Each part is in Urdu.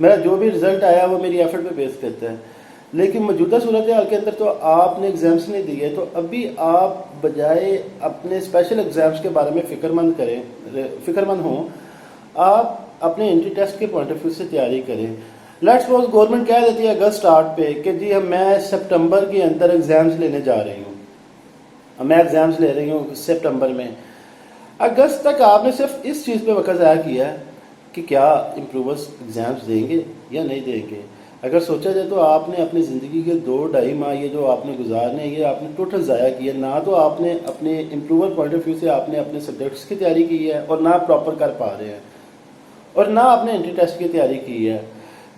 میرا جو بھی رزلٹ آیا وہ میری ایفرٹ پہ بیس کرتا ہے. لیکن موجودہ صورتحال کے اندر تو آپ نے ایگزامس نہیں دیے، تو ابھی آپ بجائے اپنے اسپیشل ایگزامس کے بارے میں فکر مند ہوں، آپ اپنے انٹری ٹیسٹ کے پوائنٹ آف ویو سے تیاری کریں. لیٹس سپوز گورنمنٹ کہہ دیتی ہے اگست اسٹارٹ پہ کہ جی میں سپٹمبر کے اندر ایگزامس لینے جا رہی ہوں، میں ایگزامس لے رہی ہوں سپٹمبر میں. اگست تک آپ نے صرف اس چیز پہ وقت ضائع کیا ہے کہ کیا امپروورس ایگزامس دیں گے یا نہیں دیں گے. اگر سوچا جائے تو آپ نے اپنی زندگی کے 2-2.5 ماہ یہ جو آپ نے گزارنے یہ آپ نے ٹوٹل ضائع کیا. نہ تو آپ نے اپنے امپروور پوائنٹ آف ویو سے آپ نے اپنے سبجیکٹس کی تیاری کی ہے اور نہ پراپر کر پا رہے ہیں، اور نہ آپ نے انٹری ٹیسٹ کی تیاری کی ہے.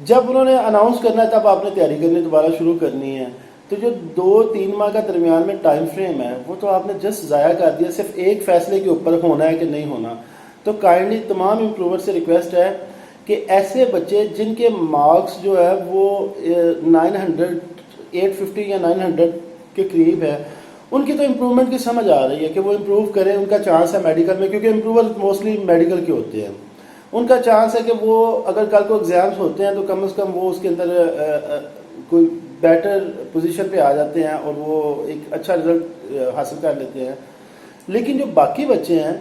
جب انہوں نے اناؤنس کرنا ہے تب آپ نے تیاری کرنی دوبارہ شروع کرنی ہے. تو جو 2-3 ماہ کا درمیان میں ٹائم فریم ہے وہ تو آپ نے جسٹ ضائع کر دیا صرف ایک فیصلے کے اوپر ہونا ہے کہ نہیں ہونا. تو کائنڈلی تمام امپروور سے ریکویسٹ ہے کہ ایسے بچے جن کے مارکس جو ہے وہ 850 یا 900 کے قریب ہے، ان کی تو امپرومنٹ کی سمجھ آ رہی ہے کہ وہ امپروو کریں. ان کا چانس ہے میڈیکل میں، کیونکہ امپروور موسٹلی میڈیکل کے ہوتے ہیں. ان کا چانس ہے کہ وہ اگر کل کو ایگزامس ہوتے ہیں تو کم از کم وہ اس کے اندر کوئی بیٹر پوزیشن پہ آ جاتے ہیں اور وہ ایک اچھا رزلٹ حاصل کر لیتے ہیں. لیکن جو باقی بچے ہیں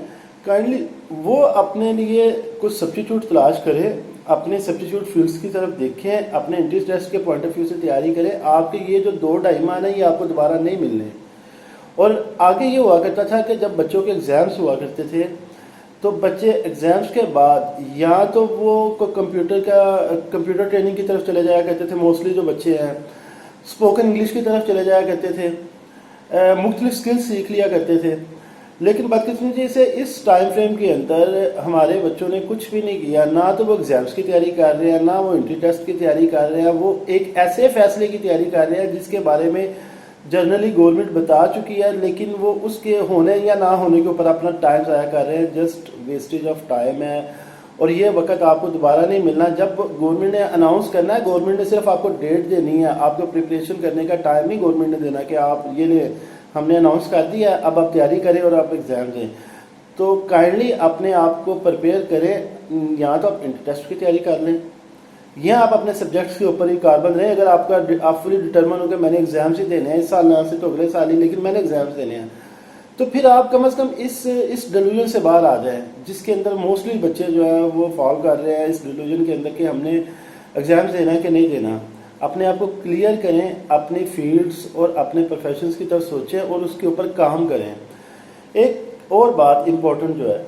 کائنڈلی وہ اپنے لیے کچھ سبسٹیٹیوٹ تلاش کریں، اپنے سبسٹیٹیوٹ فیلڈس کی طرف دیکھیں، اپنے انٹری ٹیسٹ کے پوائنٹ آف ویو سے تیاری کریں. آپ کے یہ جو 2-2.5 ماہ ہیں یہ آپ کو دوبارہ نہیں ملنے. اور آگے یہ ہوا کرتا تھا کہ جب بچوں کے ایگزامس ہوا کرتے تھے تو بچے ایگزامس کے بعد یا تو وہ کمپیوٹر ٹریننگ کی طرف چلے جایا کرتے تھے. موسٹلی جو بچے ہیں اسپوکن انگلش کی طرف چلے جایا کرتے تھے، مختلف سکلز سیکھ لیا کرتے تھے. لیکن بدقسمتی سے اس ٹائم فریم کے اندر ہمارے بچوں نے کچھ بھی نہیں کیا. نہ تو وہ ایگزامس کی تیاری کر رہے ہیں، نہ وہ انٹری ٹیسٹ کی تیاری کر رہے ہیں. وہ ایک ایسے فیصلے کی تیاری کر رہے ہیں جس کے بارے میں جنرلی گورنمنٹ بتا چکی ہے، لیکن وہ اس کے ہونے یا نہ ہونے کے اوپر اپنا ٹائم ضائع کر رہے ہیں. جسٹ ویسٹیج آف ٹائم ہے اور یہ وقت آپ کو دوبارہ نہیں ملنا. جب گورنمنٹ نے اناؤنس کرنا ہے، گورنمنٹ نے صرف آپ کو ڈیٹ دینی ہے، آپ کو پریپریشن کرنے کا ٹائم نہیں گورنمنٹ نے دینا کہ آپ یہ لیں ہم نے اناؤنس کر دیا اب آپ تیاری کریں اور آپ ایگزام دیں. تو کائنڈلی اپنے آپ کو پریپیئر کریں. یا تو آپ انٹر ٹیسٹ کی تیاری کر لیں یا آپ اپنے سبجیکٹس کے اوپر ہی کاربند رہیں. اگر آپ فلی ڈٹرمن ہو کہ میں نے ایگزامس ہی دینے ہیں اس سال، نہ سے تو اگلے سال ہی، لیکن میں نے ایگزامس دینے ہیں، تو پھر آپ کم از کم اس ڈیلوژن سے باہر آ جائیں جس کے اندر موسٹلی بچے جو ہیں وہ فال کر رہے ہیں اس ڈیلوژن کے اندر کہ ہم نے ایگزامس دینا ہے کہ نہیں دینا. اپنے آپ کو کلیئر کریں، اپنی فیلڈز اور اپنے پروفیشنز کی طرف سوچیں اور اس کے اوپر کام کریں. ایک اور بات امپورٹنٹ جو ہے،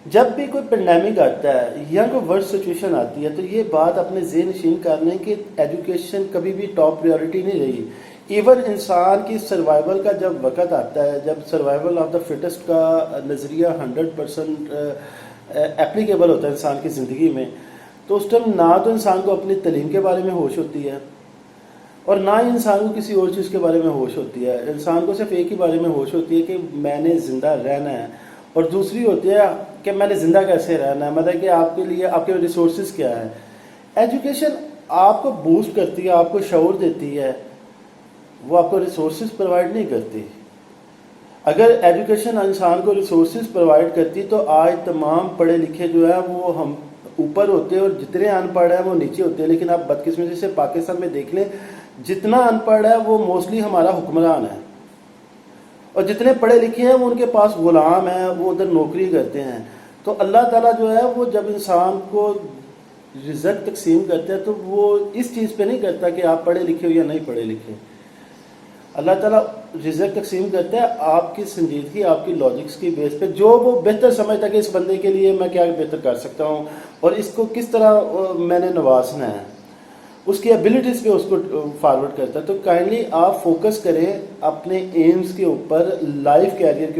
جب بھی کوئی پینڈیمک آتا ہے یا کوئی ورسٹ سچویشن آتی ہے تو یہ بات اپنے ذہن نشین کر لیں کہ ایجوکیشن کبھی بھی ٹاپ پریورٹی نہیں رہی. ایون انسان کی سروائیول کا جب وقت آتا ہے، جب سروائیول آف دا فٹسٹ کا نظریہ 100% اپلیکیبل ہوتا ہے انسان کی زندگی میں، تو اس ٹائم نہ تو انسان کو اپنی تعلیم کے بارے میں ہوش ہوتی ہے اور نہ ہی انسان کو کسی اور چیز کے بارے میں ہوش ہوتی ہے. انسان کو صرف ایک ہی بارے میں ہوش ہوتی ہے کہ میں نے زندہ رہنا ہے، اور دوسری ہوتی ہے کہ میں نے زندہ کیسے رہنا ہے، مطلب کہ آپ کے لیے آپ کے ریسورسز کیا ہیں. ایجوکیشن آپ کو بوسٹ کرتی ہے، آپ کو شعور دیتی ہے، وہ آپ کو ریسورسز پرووائڈ نہیں کرتی. اگر ایجوکیشن انسان کو ریسورسز پرووائڈ کرتی تو آج تمام پڑھے لکھے جو ہیں وہ ہم اوپر ہوتے اور جتنے ان پڑھ ہیں وہ نیچے ہوتے ہیں. لیکن آپ بدقسمتی سے پاکستان میں دیکھ لیں جتنا ان پڑھ ہے وہ موسٹلی ہمارا حکمران ہے، اور جتنے پڑھے لکھے ہیں وہ ان کے پاس غلام ہیں، وہ ادھر نوکری کرتے ہیں. تو اللہ تعالیٰ جو ہے وہ جب انسان کو رزق تقسیم کرتا ہے تو وہ اس چیز پہ نہیں کرتا کہ آپ پڑھے لکھے ہو یا نہیں پڑھے لکھے. اللہ تعالیٰ رزق تقسیم کرتا ہے آپ کی سنجیدگی، آپ کی لاجکس کی بیس پہ، جو وہ بہتر سمجھتا ہے کہ اس بندے کے لیے میں کیا بہتر کر سکتا ہوں اور اس کو کس طرح میں نے نوازنا ہے، اس کی ایبلٹیز پہ اس کو فارورڈ کرتا ہے. تو کائنڈلی آپ فوکس کریں اپنے ایمز کے اوپر، لائف کیریئر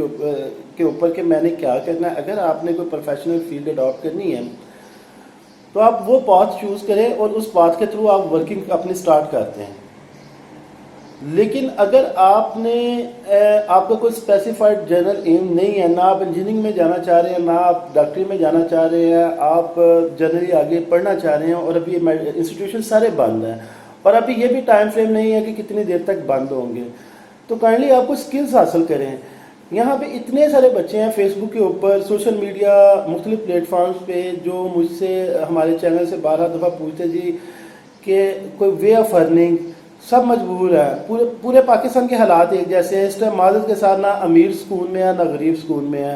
کے اوپر کہ میں نے کیا کرنا ہے. اگر آپ نے کوئی پروفیشنل فیلڈ اڈاپٹ کرنی ہے تو آپ وہ پاتھ چوز کریں اور اس پاتھ کے تھرو آپ ورکنگ اپنی سٹارٹ کرتے ہیں. لیکن اگر آپ کا کوئی اسپیسیفائڈ جنرل ایم نہیں ہے، نہ آپ انجینئرنگ میں جانا چاہ رہے ہیں، نہ آپ ڈاکٹری میں جانا چاہ رہے ہیں، آپ جنرلی آگے پڑھنا چاہ رہے ہیں اور ابھی انسٹیٹیوشن سارے بند ہیں اور ابھی یہ بھی ٹائم فریم نہیں ہے کہ کتنی دیر تک بند ہوں گے، تو کائنڈلی آپ کو اسکلز حاصل کریں. یہاں پہ اتنے سارے بچے ہیں فیس بک کے اوپر، سوشل میڈیا، مختلف پلیٹ فارمز پہ، جو مجھ سے ہمارے چینل سے 12 دفعہ پوچھتے جی کہ کوئی وے آف ارننگ، سب مجبور ہے، پورے پاکستان کے حالات ایک جیسے ہیں اس ٹائم، معذرت کے ساتھ نہ امیر سکون میں ہے نہ غریب سکون میں ہے،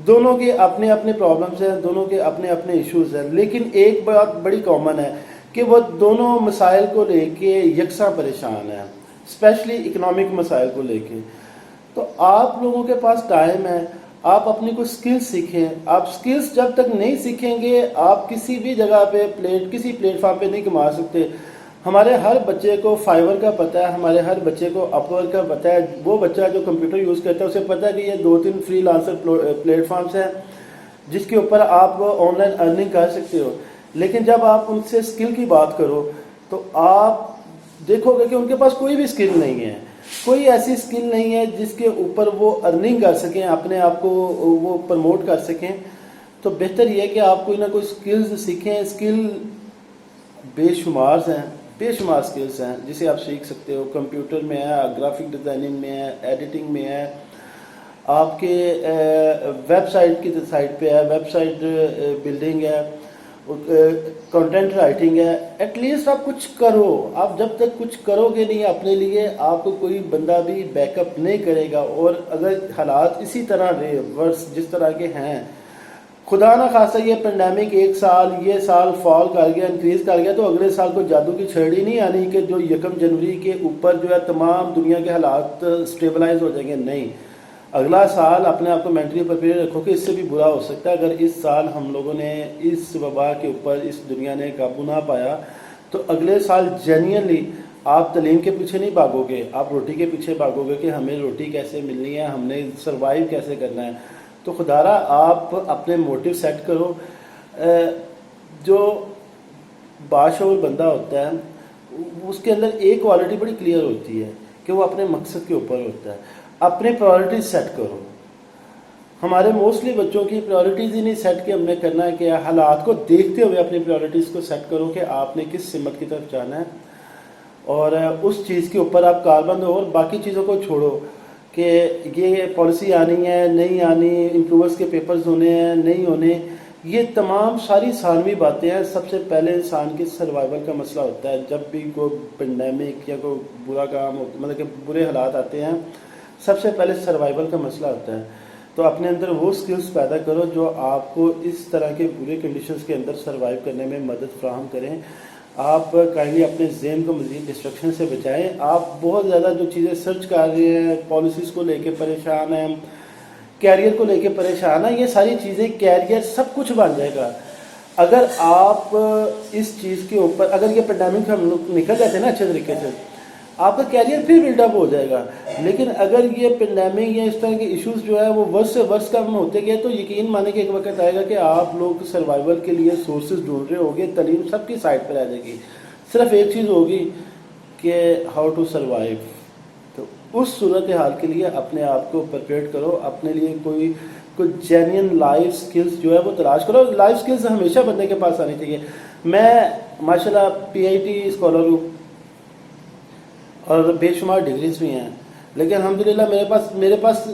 دونوں کے اپنے اپنے پرابلمس ہیں، دونوں کے اپنے اپنے ایشوز ہیں، لیکن ایک بات بڑی کامن ہے کہ وہ دونوں مسائل کو لے کے یکساں پریشان ہیں، اسپیشلی اکنامک مسائل کو لے کے۔ تو آپ لوگوں کے پاس ٹائم ہے، آپ اپنی کوئی سکلز سیکھیں، آپ سکلز جب تک نہیں سیکھیں گے آپ کسی بھی جگہ پہ کسی پلیٹ فارم پہ نہیں کما سکتے۔ ہمارے ہر بچے کو فائیور کا پتہ ہے، ہمارے ہر بچے کو اپورک کا پتہ ہے، وہ بچہ جو کمپیوٹر یوز کرتا ہے اسے پتہ ہے کہ یہ 2-3 فری لانسر پلیٹ فارمز ہیں جس کے اوپر آپ آن لائن ارننگ کر سکتے ہو، لیکن جب آپ ان سے سکل کی بات کرو تو آپ دیکھو گے کہ ان کے پاس کوئی بھی سکل نہیں ہے، کوئی ایسی سکل نہیں ہے جس کے اوپر وہ ارننگ کر سکیں، اپنے آپ کو وہ پروموٹ کر سکیں۔ تو بہتر یہ ہے کہ آپ کوئی نہ کوئی سکلز سیکھیں، سکل بے شمار ہیں، بے شمار سکلز ہیں جسے آپ سیکھ سکتے ہو، کمپیوٹر میں ہے، گرافک ڈیزائننگ میں ہے، ایڈیٹنگ میں ہے، آپ کے ویب سائٹ کی سائٹ پہ ہے، ویب سائٹ بلڈنگ ہے، کنٹینٹ رائٹنگ ہے، ایٹ لیسٹ آپ کچھ کرو۔ آپ جب تک کچھ کرو گے نہیں اپنے لیے، آپ کو کوئی بندہ بھی بیک اپ نہیں کرے گا، اور اگر حالات اسی طرح رہے ورس جس طرح کے ہیں، خدا نہ خاصہ یہ پینڈیمک یہ سال فال کر گیا، انکریز کر گیا، تو اگلے سال کوئی جادو کی چھڑی نہیں آنی کہ جو 1 جنوری کے اوپر جو ہے تمام دنیا کے حالات سٹیبلائز ہو جائیں گے، نہیں۔ اگلا سال اپنے آپ کو مینٹلی پریپیئر رکھو کہ اس سے بھی برا ہو سکتا ہے۔ اگر اس سال ہم لوگوں نے اس وبا کے اوپر اس دنیا نے قابو نہ پایا تو اگلے سال جینوئنلی آپ تعلیم کے پیچھے نہیں بھاگو گے، آپ روٹی کے پیچھے بھاگو گے کہ ہمیں روٹی کیسے ملنی ہے، ہم نے سروائیو کیسے کرنا ہے۔ تو خدارہ آپ اپنے موٹیو سیٹ کرو۔ جو باشعور بندہ ہوتا ہے اس کے اندر ایک کوالٹی بڑی کلیئر ہوتی ہے کہ وہ اپنے مقصد کے اوپر ہوتا ہے۔ اپنے پرائورٹیز سیٹ کرو۔ ہمارے موسٹلی بچوں کی پرائورٹیز ہی نہیں سیٹ کہ ہم نے کرنا ہے کہ حالات کو دیکھتے ہوئے اپنی پرائورٹیز کو سیٹ کرو کہ آپ نے کس سمت کی طرف جانا ہے، اور اس چیز کے اوپر آپ کاربند ہو، اور باقی چیزوں کو چھوڑو کہ یہ پالیسی آنی ہے نہیں آنی، امپروورس کے پیپرز ہونے ہیں نہیں ہونے، یہ تمام ساری ثانوی باتیں ہیں۔ سب سے پہلے انسان کے سروائیول کا مسئلہ ہوتا ہے جب بھی کوئی پینڈیمک یا کوئی برا کام مطلب کہ برے حالات آتے ہیں، سب سے پہلے سروائیول کا مسئلہ ہوتا ہے۔ تو اپنے اندر وہ سکلز پیدا کرو جو آپ کو اس طرح کے برے کنڈیشنز کے اندر سروائیو کرنے میں مدد فراہم کریں۔ آپ کائنڈلی اپنے ذہن کو مزید ڈسٹریکشن سے بچائیں۔ آپ بہت زیادہ جو چیزیں سرچ کر رہے ہیں، پالیسیز کو لے کے پریشان ہیں، کیریئر کو لے کے پریشان ہیں، یہ ساری چیزیں کیریئر سب کچھ بن جائے گا اگر آپ اس چیز کے اوپر، اگر یہ پینڈیمک ہم لوگ نکل جاتے ہیں نا اچھے طریقے سے، آپ کا کیریئر پھر بلڈ اپ ہو جائے گا۔ لیکن اگر یہ پینڈیمک یا اس طرح کے ایشوز جو ہے وہ ورس سے ورس کم ہوتے گئے تو یقین مانے کہ ایک وقت آئے گا کہ آپ لوگ سروائیول کے لیے سورسز ڈھونڈ رہے ہوگے، تعلیم سب کی سائٹ پر آ جائے گی، صرف ایک چیز ہوگی کہ ہاؤ ٹو سروائیو۔ تو اس صورتحال کے لیے اپنے آپ کو پریپیئر کرو، اپنے لیے کوئی جینین لائف سکلز جو ہے وہ تلاش کرو۔ لائف سکلز ہمیشہ بندے کے پاس آنی چاہیے۔ میں ماشاءاللہ PhD اسکالر ہوں اور بے شمار ڈگریز بھی ہیں، لیکن الحمدللہ میرے پاس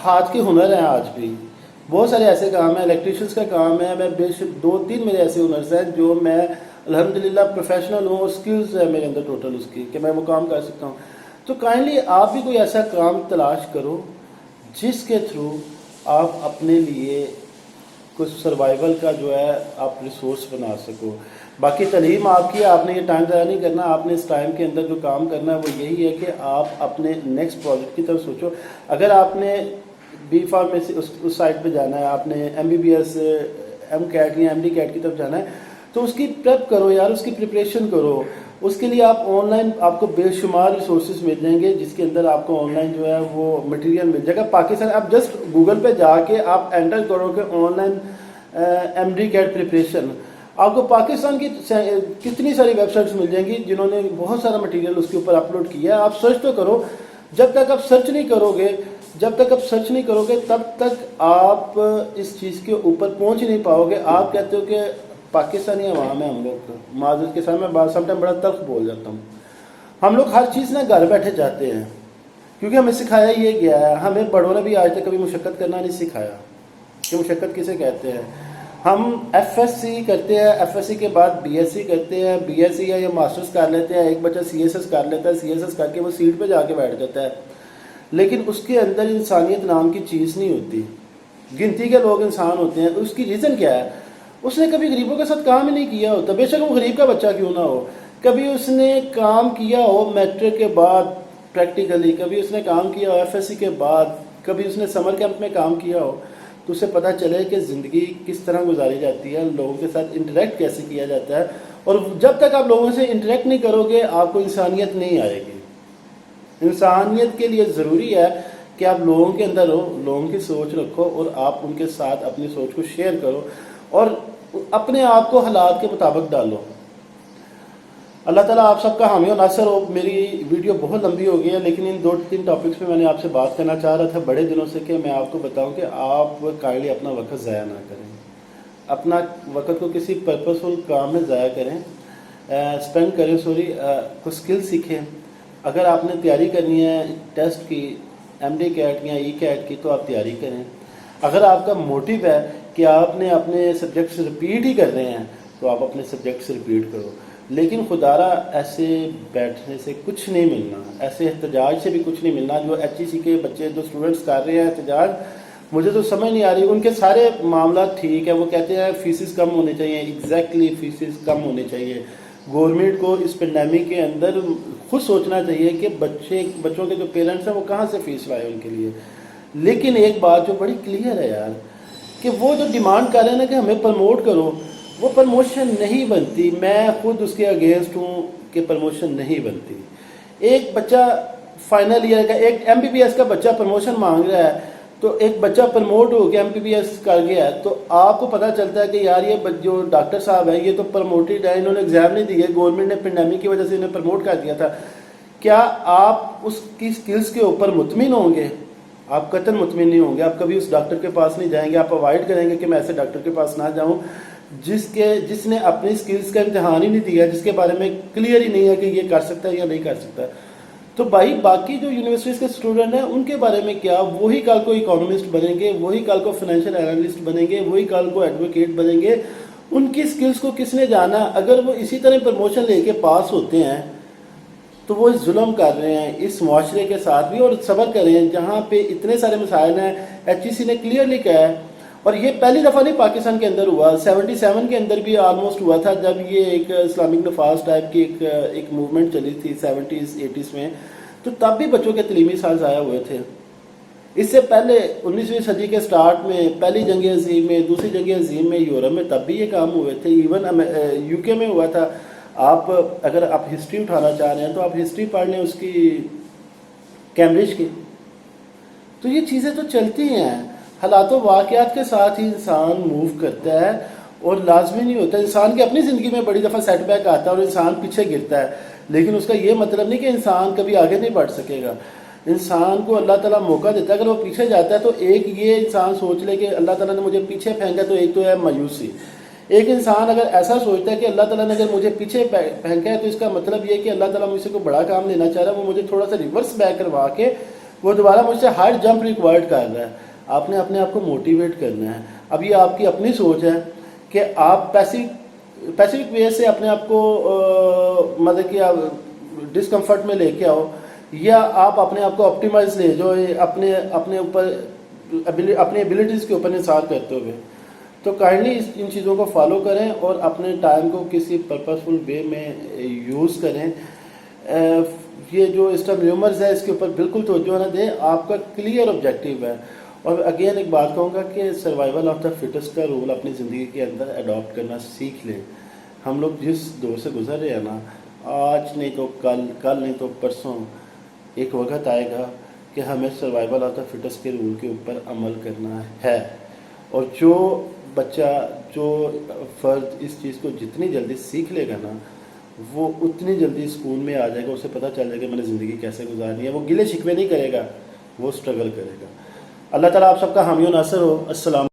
ہاتھ کے ہنر ہیں آج بھی۔ بہت سارے ایسے کام ہیں، الیکٹریشنس کا کام ہے، میں 2-3 میرے ایسے ہنرز ہیں جو میں الحمدللہ پروفیشنل ہوں، اور سکلز ہے میرے اندر ٹوٹل اس کی کہ میں وہ کام کر سکتا ہوں۔ تو کائنڈلی آپ بھی کوئی ایسا کام تلاش کرو جس کے تھرو آپ اپنے لیے کچھ سروائیول کا جو ہے آپ ریسورس بنا سکو۔ باقی تعلیم آپ کی ہے، آپ نے یہ ٹائم ضائع نہیں کرنا، آپ نے اس ٹائم کے اندر جو کام کرنا ہے وہ یہی ہے کہ آپ اپنے نیکسٹ پروجیکٹ کی طرف سوچو۔ اگر آپ نے بی فارم میں سے اس سائٹ پہ جانا ہے، آپ نے MBBS MCAT یا MD CAT کی طرف جانا ہے تو اس کی پریپ کرو یار، اس کی پریپریشن کرو۔ اس کے لیے آپ آن لائن آپ کو بے شمار ریسورسز مل جائیں گے جس کے اندر آپ کو آن لائن جو ہے وہ مٹیریل مل جائے گا۔ پاکستان آپ جسٹ گوگل پہ جا کے آپ انٹر کرو کہ on line MD CAT preparation, آپ کو پاکستان کی کتنی ساری ویب سائٹس مل جائیں گی جنہوں نے بہت سارا مٹیریل اس کے اوپر اپلوڈ کیا ہے۔ آپ سرچ تو کرو، جب تک آپ سرچ نہیں کرو گے تب تک آپ اس چیز کے اوپر پہنچ نہیں پاؤ گے۔ آپ کہتے ہو کہ پاکستانی عوام ہے ہم لوگ، معذرت کے ساتھ میں سم ٹائم بڑا تلخ بول جاتا ہوں، ہم لوگ ہر چیز نہ گھر بیٹھے چاہتے ہیں کیونکہ ہمیں سکھایا یہ گیا ہے، ہمیں بڑوں نے بھی آج تک کبھی مشقت کرنا نہیں سکھایا کہ مشقت کسے کہتے ہیں۔ ہم ایف ایس سی کرتے ہیں، ایف ایس سی کے بعد بی ایس سی کرتے ہیں، بی ایس سی یا ماسٹرز کر لیتے ہیں، ایک بچہ سی ایس ایس کر لیتا ہے، سی ایس ایس کر کے وہ سیٹ پہ جا کے بیٹھ جاتا ہے، لیکن اس کے اندر انسانیت نام کی چیز نہیں ہوتی۔ گنتی کے لوگ انسان ہوتے ہیں، اس کی ریزن کیا ہے؟ اس نے کبھی غریبوں کے ساتھ کام ہی نہیں کیا ہوتا، بے شک وہ غریب کا بچہ کیوں نہ ہو، کبھی اس نے کام کیا ہو میٹرک کے بعد پریکٹیکلی، کبھی اس نے کام کیا ہو ایف ایس سی کے بعد، کبھی اس نے سمر کیمپ میں کام کیا ہو، تو اسے پتہ چلے کہ زندگی کس طرح گزاری جاتی ہے، لوگوں کے ساتھ انٹریکٹ کیسے کیا جاتا ہے، اور جب تک آپ لوگوں سے انٹریکٹ نہیں کرو گے آپ کو انسانیت نہیں آئے گی۔ انسانیت کے لیے ضروری ہے کہ آپ لوگوں کے اندر ہو، لوگوں کی سوچ رکھو اور آپ ان کے ساتھ اپنی سوچ کو شیئر کرو اور اپنے آپ کو حالات کے مطابق ڈالو۔ اللہ تعالیٰ آپ سب کا حامی و ناصر ہو۔ میری ویڈیو بہت لمبی ہو گئی ہے، لیکن ان 2-3 ٹاپکس پہ میں نے آپ سے بات کرنا چاہ رہا تھا بڑے دنوں سے، کہ میں آپ کو بتاؤں کہ آپ کائنڈلی اپنا وقت ضائع نہ کریں، اپنا وقت کو کسی پرپسفل کام میں ضائع کریں، اسپینڈ کریں، کوئی اسکل سیکھیں۔ اگر آپ نے تیاری کرنی ہے ٹیسٹ کی، ایم ڈی کیٹ یا ای کیٹ کی، تو آپ تیاری کریں۔ اگر آپ کا موٹیو ہے کہ آپ نے اپنے سبجیکٹس رپیٹ ہی کر رہے ہیں تو آپ اپنے سبجیکٹس رپیٹ کرو، لیکن خدارہ ایسے بیٹھنے سے کچھ نہیں ملنا، ایسے احتجاج سے بھی کچھ نہیں ملنا۔ جو ایچ ای سی کے بچے، جو اسٹوڈنٹس کر رہے ہیں احتجاج، مجھے تو سمجھ نہیں آ رہی، ان کے سارے معاملات ٹھیک ہے، وہ کہتے ہیں فیسز کم ہونے چاہیے، ایگزیکٹلی فیسز کم ہونے چاہیے۔ گورنمنٹ کو اس پینڈیمک کے اندر خود سوچنا چاہیے کہ بچوں کے جو پیرنٹس ہیں وہ کہاں سے فیس لائے ان کے لیے۔ لیکن ایک بات جو بڑی کلیئر ہے یار، کہ وہ جو ڈیمانڈ کر رہے ہیں نا کہ ہمیں پروموٹ کرو، وہ پروموشن نہیں بنتی۔ میں خود اس کے اگینسٹ ہوں کہ پروموشن نہیں بنتی۔ ایک بچہ فائنل ایئر کا، ایک ایم بی بی ایس کا بچہ پروموشن مانگ رہا ہے، تو ایک بچہ پروموٹ ہو کے ایم بی بی ایس کر گیا ہے، تو آپ کو پتہ چلتا ہے کہ یار یہ جو ڈاکٹر صاحب ہیں یہ تو پروموٹڈ ہے، انہوں نے ایگزام نہیں دیے، گورنمنٹ نے پینڈیمک کی وجہ سے انہیں پروموٹ کر دیا تھا۔ کیا آپ اس کی سکلز کے اوپر مطمئن ہوں گے؟ آپ قطعاً مطمئن نہیں ہوں گے، آپ کبھی اس ڈاکٹر کے پاس نہیں جائیں گے، آپ اوائڈ کریں گے کہ میں ایسے ڈاکٹر کے پاس نہ جاؤں جس نے اپنی سکلز کا امتحان ہی نہیں دیا، جس کے بارے میں کلیئر ہی نہیں ہے کہ یہ کر سکتا ہے یا نہیں کر سکتا۔ تو بھائی باقی جو یونیورسٹیز کے اسٹوڈنٹ ہیں ان کے بارے میں کیا؟ وہی کل کو اکانومسٹ بنیں گے، وہی کل کو فائنینشیل انالسٹ بنیں گے، وہی کل کو ایڈوکیٹ بنیں گے۔ ان کی سکلز کو کس نے جانا؟ اگر وہ اسی طرح پروموشن لے کے پاس ہوتے ہیں تو وہ ظلم کر رہے ہیں اس معاشرے کے ساتھ بھی، اور صبر کریں جہاں پہ اتنے سارے مسائل ہیں۔ ایچ ای سی نے کلیئرلی کہا ہے، اور یہ پہلی دفعہ نہیں پاکستان کے اندر ہوا، 77 کے اندر بھی آلموسٹ ہوا تھا، جب یہ ایک اسلامک نفاذ ٹائپ کی ایک موومنٹ چلی تھی 70s 80s میں، تو تب بھی بچوں کے تعلیمی سال ضائع ہوئے تھے۔ اس سے پہلے 19ویں صدی کے سٹارٹ میں پہلی جنگ عظیم میں، دوسری جنگ عظیم میں یورپ میں تب بھی یہ کام ہوئے تھے، ایون یو کے میں ہوا تھا۔ آپ اگر آپ ہسٹری اٹھانا چاہ رہے ہیں تو آپ ہسٹری پڑھ لیں اس کی، کیمبرج کی۔ تو یہ چیزیں تو چلتی ہیں، حالات و واقعات کے ساتھ ہی انسان موو کرتا ہے، اور لازمی نہیں ہوتا۔ انسان کی اپنی زندگی میں بڑی دفعہ سیٹ بیک آتا ہے اور انسان پیچھے گرتا ہے، لیکن اس کا یہ مطلب نہیں کہ انسان کبھی آگے نہیں بڑھ سکے گا۔ انسان کو اللہ تعالیٰ موقع دیتا ہے، اگر وہ پیچھے جاتا ہے تو ایک یہ انسان سوچ لے کہ اللہ تعالیٰ نے مجھے پیچھے پھینکا، تو ایک تو ہے مایوسی۔ ایک انسان اگر ایسا سوچتا ہے کہ اللہ تعالیٰ نے اگر مجھے پیچھے پھینکا ہے تو اس کا مطلب یہ کہ اللہ تعالیٰ مجھ سے کوئی بڑا کام لینا چاہ رہا ہے، وہ مجھے تھوڑا سا ریورس بیک کروا کے وہ دوبارہ مجھ سے ہائر جمپ ریکوائرڈ کر رہا ہے۔ آپ نے اپنے آپ کو موٹیویٹ کرنا ہے۔ اب یہ آپ کی اپنی سوچ ہے کہ آپ پیسیفک وے سے اپنے آپ کو مطلب کہ ڈسکمفرٹ میں لے کے آؤ، یا آپ اپنے آپ کو آپٹیمائز لے جو اپنے اوپر اپنی ایبلٹیز کے اوپر انحصار کرتے ہوئے۔ تو کائنڈلی ان چیزوں کو فالو کریں اور اپنے ٹائم کو کسی پرپسفل وے میں یوز کریں۔ یہ جو اس ٹائم ریومرز ہے اس کے اوپر بالکل توجہ نہ دیں، آپ کا کلیئر آبجیکٹیو ہے۔ اور اگین ایک بات کہوں گا کہ سروائیول آف دا فٹسٹ کا رول اپنی زندگی کے اندر اڈاپٹ کرنا سیکھ لیں۔ ہم لوگ جس دور سے گزر رہے ہیں نا، آج نہیں تو کل نہیں تو پرسوں ایک وقت آئے گا کہ ہمیں سروائیول آف دا فٹسٹ کے رول کے اوپر عمل کرنا ہے، اور جو بچہ، جو فرد اس چیز کو جتنی جلدی سیکھ لے گا نا، وہ اتنی جلدی سکون میں آ جائے گا، اسے پتہ چل جائے گا میں نے زندگی کیسے گزارنی ہے۔ وہ گلے شکوے نہیں کرے گا، وہ سٹرگل کرے گا۔ اللہ تعالیٰ آپ سب کا حامی و ناصر ہو۔ السلام